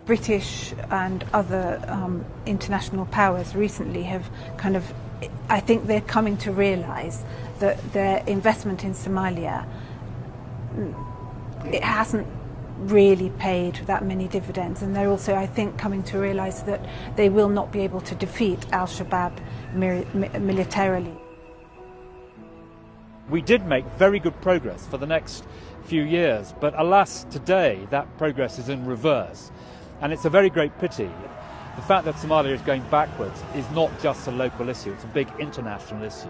British and other international powers recently have kind of, I think they're coming to realise that their investment in Somalia, it hasn't really paid that many dividends, and they're also, I think, coming to realise that they will not be able to defeat Al-Shabaab militarily. We did make very good progress for the next few years, but alas, today that progress is in reverse. And it's a very great pity. The fact that Somalia is going backwards is not just a local issue, it's a big international issue,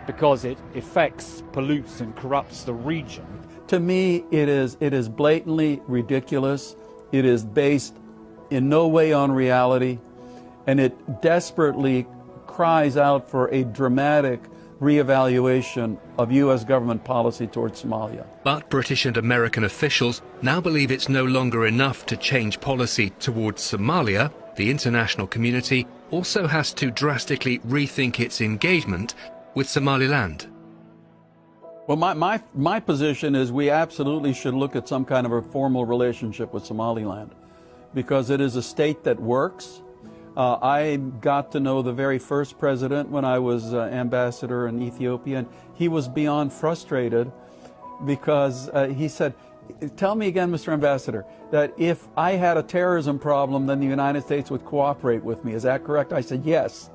because it affects, pollutes and corrupts the region. To me, it is blatantly ridiculous. It is based in no way on reality, and it desperately cries out for a dramatic reevaluation of U.S. government policy towards Somalia. But British and American officials now believe it's no longer enough to change policy towards Somalia. The international community also has to drastically rethink its engagement with Somaliland. Well, my position is we absolutely should look at some kind of a formal relationship with Somaliland, because it is a state that works. I got to know the very first president when I was ambassador in Ethiopia, and he was beyond frustrated because he said, "Tell me again, Mr. Ambassador, that if I had a terrorism problem, then the United States would cooperate with me. Is that correct?" I said, "Yes."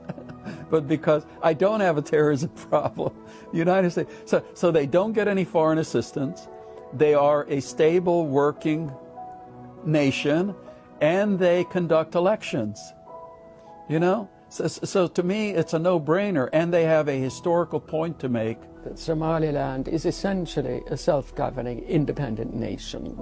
But because I don't have a terrorism problem, the United States, so they don't get any foreign assistance. They are a stable, working nation, and they conduct elections. You know, so to me, it's a no-brainer, and they have a historical point to make. That Somaliland is essentially a self-governing, independent nation.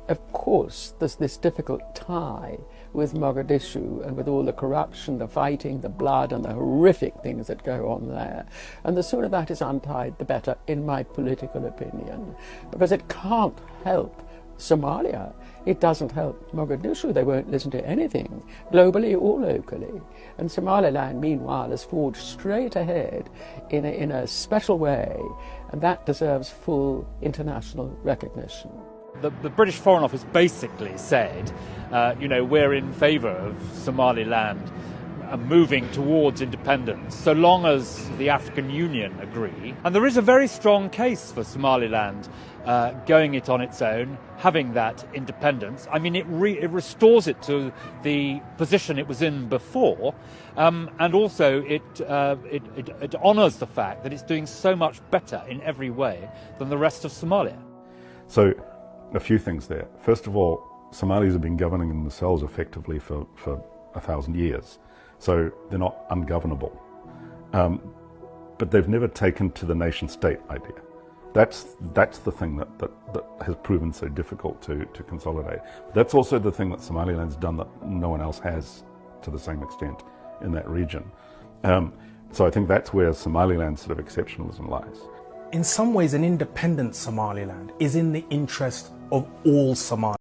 Of course, there's this difficult tie with Mogadishu and with all the corruption, the fighting, the blood, and the horrific things that go on there. And the sooner that is untied, the better, in my political opinion, because it can't help Somalia. It doesn't help Mogadishu. They won't listen to anything, globally or locally. And Somaliland, meanwhile, has forged straight ahead in a special way, and that deserves full international recognition. The British Foreign Office basically said, you know, we're in favour of Somaliland moving towards independence, so long as the African Union agree. And there is a very strong case for Somaliland going it on its own, having that independence. I mean, it restores it to the position it was in before, and also it honours the fact that it's doing so much better in every way than the rest of Somalia. So, a few things there. First of all, Somalis have been governing themselves effectively for 1,000 years. So they're not ungovernable. But they've never taken to the nation-state idea. That's the thing that has proven so difficult to consolidate. That's also the thing that Somaliland's done that no one else has to the same extent in that region. So I think that's where Somaliland's sort of exceptionalism lies. In some ways, an independent Somaliland is in the interest of all Somalis.